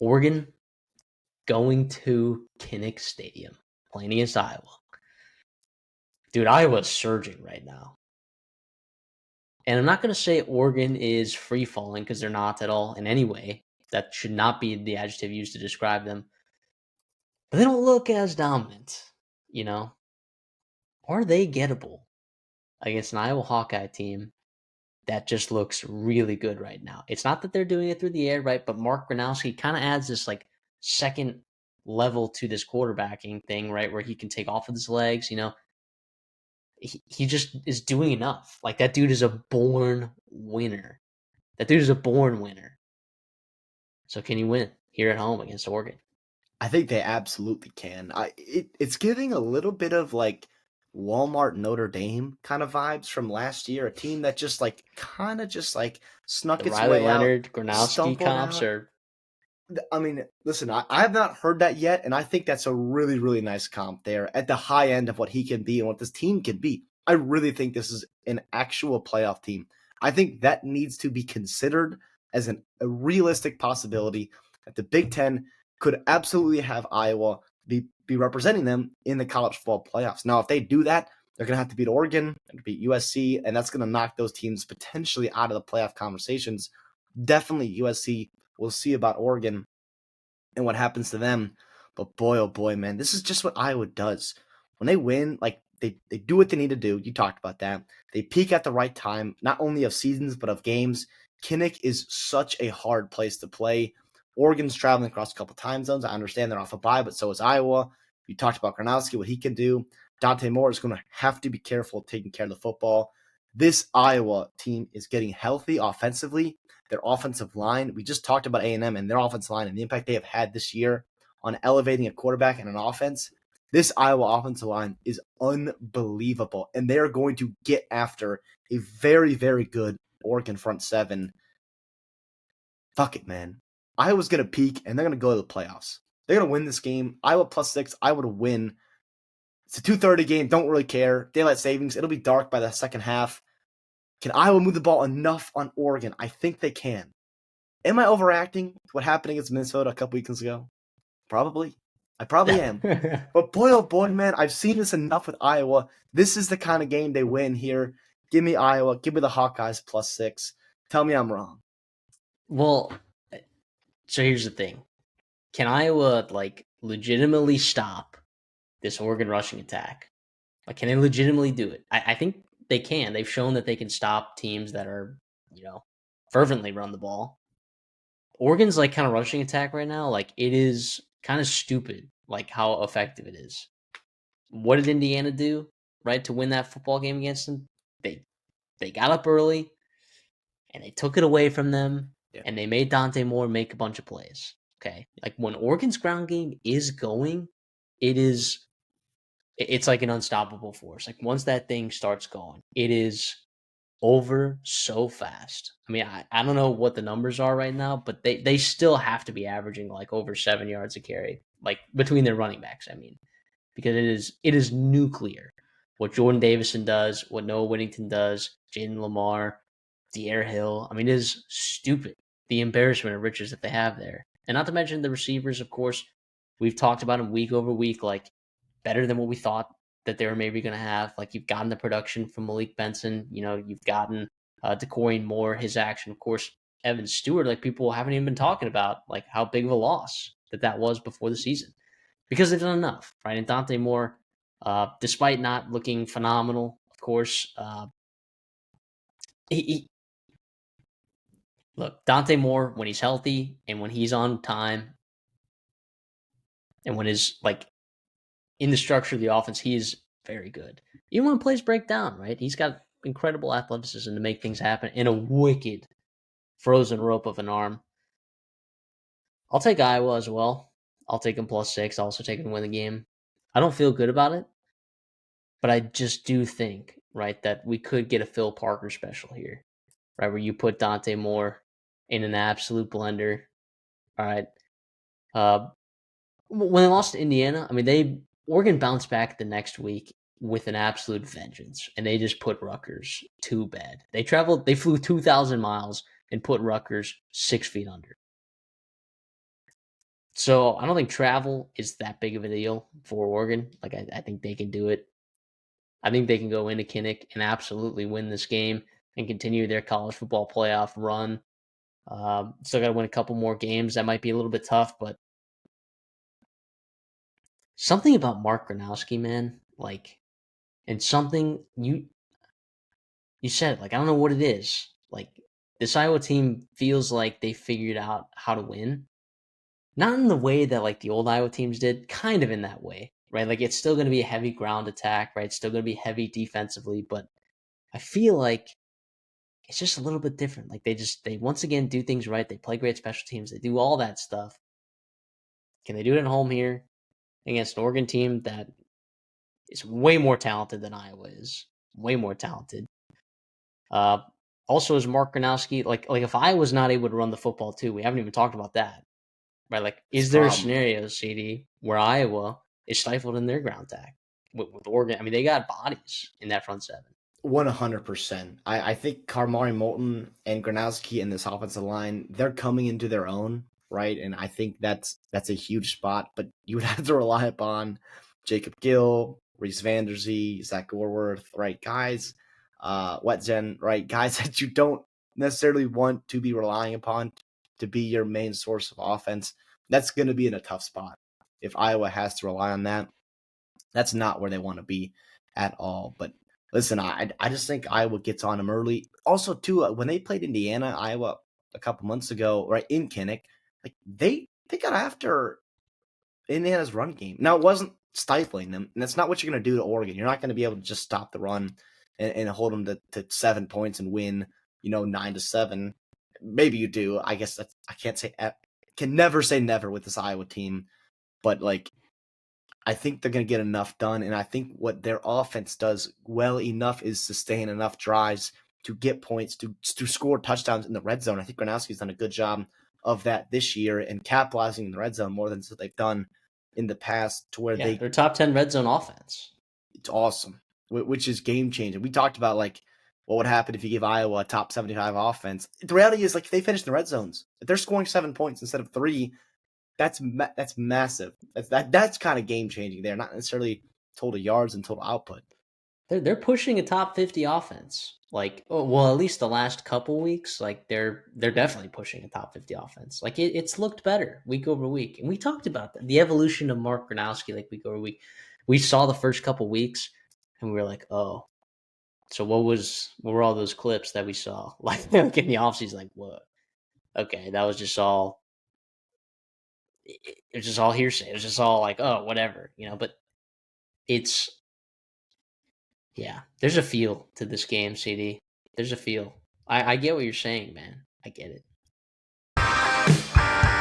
Oregon going to Kinnick Stadium, playing against Iowa. Dude, Iowa's surging right now. And I'm not going to say Oregon is free falling because they're not at all in any way. That should not be the adjective used to describe them. But they don't look as dominant, you know? Are they gettable against an Iowa Hawkeye team that just looks really good right now? It's not that they're doing it through the air, right? But Mark Gronowski kind of adds this like second level to this quarterbacking thing, right? Where he can take off with his legs, he just is doing enough. Like that dude is a born winner. That dude is a born winner. So can he win here at home against Oregon? I think they absolutely can. It's giving a little bit of like Walmart Notre Dame kind of vibes from last year, a team that just like kind of just like snuck The its Riley way out, Leonard Gronowski stumbled comps out. are I mean, listen, I have not heard that yet, and I think that's a really, really nice comp there at the high end of what he can be and what this team can be. I really think this is an actual playoff team. I think that needs to be considered as a realistic possibility that the Big Ten could absolutely have Iowa be representing them in the college football playoffs. Now, if they do that, they're going to have to beat Oregon and beat USC, and that's going to knock those teams potentially out of the playoff conversations. Definitely USC. We'll see about Oregon and what happens to them. But boy, oh boy, man, this is just what Iowa does. When they win, like they do what they need to do. You talked about that. They peak at the right time, not only of seasons, but of games. Kinnick is such a hard place to play. Oregon's traveling across a couple time zones. I understand they're off a bye, but so is Iowa. You talked about Gronowski, what he can do. Dante Moore is going to have to be careful taking care of the football. This Iowa team is getting healthy offensively. Their offensive line, we just talked about A&M and their offensive line and the impact they have had this year on elevating a quarterback and an offense. This Iowa offensive line is unbelievable, and they are going to get after a very, very good Oregon front seven. Fuck it, man. Iowa's going to peak, and they're going to go to the playoffs. They're going to win this game. Iowa +6, Iowa to win. It's a 2:30 game. Don't really care. Daylight savings. It'll be dark by the second half. Can Iowa move the ball enough on Oregon? I think they can. Am I overacting to what happened against Minnesota a couple weekends ago? Probably. I probably am. But boy, oh boy, man, I've seen this enough with Iowa. This is the kind of game they win here. Give me Iowa. Give me the Hawkeyes +6. Tell me I'm wrong. well. So here's the thing: can Iowa like legitimately stop this Oregon rushing attack? Like, can they legitimately do it? I think they can. They've shown that they can stop teams that are, fervently run the ball. Oregon's like kind of rushing attack right now. Like it is kind of stupid, like how effective it is. What did Indiana do, right, to win that football game against them? They got up early and they took it away from them Yeah. and they made Dante Moore make a bunch of plays. Okay. Like when Oregon's ground game is going, it's like an unstoppable force. Like once that thing starts going, it is over so fast. I mean, I don't know what the numbers are right now, but they still have to be averaging like over 7 yards a carry, like between their running backs. I mean, because it is nuclear what Jordan Davison does, what Noah Whittington does, Jaden Lamar, De'Aaron Hill. I mean, it is stupid the embarrassment of riches that they have there, and not to mention the receivers. Of course, we've talked about them week over week, like better than what we thought that they were maybe going to have. Like you've gotten the production from Malik Benson, you've gotten DeCorian Moore, his action, of course, Evan Stewart. Like people haven't even been talking about like how big of a loss that was before the season because they've done enough, right? And Dante Moore, despite not looking phenomenal, of course, he look Dante Moore when he's healthy and when he's on time and when his like in the structure of the offense, he is very good. Even when plays break down, right? He's got incredible athleticism to make things happen in a wicked frozen rope of an arm. I'll take Iowa as well. I'll take them +6. I'll also take them to win the game. I don't feel good about it, but I just do think, right, that we could get a Phil Parker special here, right, where you put Dante Moore in an absolute blender. All right. When they lost to Indiana, I mean, Oregon bounced back the next week with an absolute vengeance, and they just put Rutgers to bed. They flew 2,000 miles and put Rutgers 6 feet under. So I don't think travel is that big of a deal for Oregon. Like I think they can do it. I think they can go into Kinnick and absolutely win this game and continue their college football playoff run. Still got to win a couple more games. That might be a little bit tough, but something about Mark Gronowski, man, like, and something you said, like, I don't know what it is. Like, this Iowa team feels like they figured out how to win. Not in the way that like the old Iowa teams did, kind of in that way, right? Like it's still going to be a heavy ground attack, right? It's still going to be heavy defensively, but I feel like it's just a little bit different. Like they once again do things right. They play great special teams. They do all that stuff. Can they do it at home here against an Oregon team that is way more talented than Iowa is? Way more talented. Uh, also, is Mark Gronowski like if I was not able to run the football too? We haven't even talked about that, right? Like, It's a is there a problem. scenario, CD, where Iowa is stifled in their ground attack with Oregon? I mean, they got bodies in that front seven. 100%. I think Karmari Moulton and Gronowski in this offensive line, they're coming into their own, right? And I think that's a huge spot, but you would have to rely upon Jacob Gill, Reese Vanderzee, Zach Gorworth, right? Guys, Wetzen, right? Guys that you don't necessarily want to be relying upon to be your main source of offense. That's going to be in a tough spot. If Iowa has to rely on that, that's not where they want to be at all. But listen, I just think Iowa gets on them early. Also, too, when they played Indiana, Iowa a couple months ago, right in Kinnick, like they got after Indiana's run game. Now it wasn't stifling them, and that's not what you're going to do to Oregon. You're not going to be able to just stop the run and hold them to 7 points and win, 9-7. Maybe you do. I guess that's I can't say can never say never with this Iowa team, but like I think they're going to get enough done. And I think what their offense does well enough is sustain enough drives to get points, to score touchdowns in the red zone. I think Gronowski's done a good job of that this year and capitalizing in the red zone more than they've done in the past to where Yeah, they're top 10 red zone offense. it's awesome, which is game changing. We talked about like what would happen if you give Iowa a top 75 offense. The reality is like if they finish in the red zones, if they're scoring 7 points instead of 3, that's massive. That's kind of game changing there. Not necessarily total yards and total output. They're pushing a top 50 offense. Like, oh, well, at least the last couple weeks, like they're definitely pushing a top 50 offense. Like it's looked better week over week, and we talked about that, the evolution of Mark Gronowski, like week over week. We saw the first couple weeks, and we were like, oh, so what were all those clips that we saw like in the offseason? Like, what? Okay, that was just all. It was just all hearsay. It was just all like, oh, whatever, But it's yeah, there's a feel to this game, CD. There's a feel. I get what you're saying, man. I get it.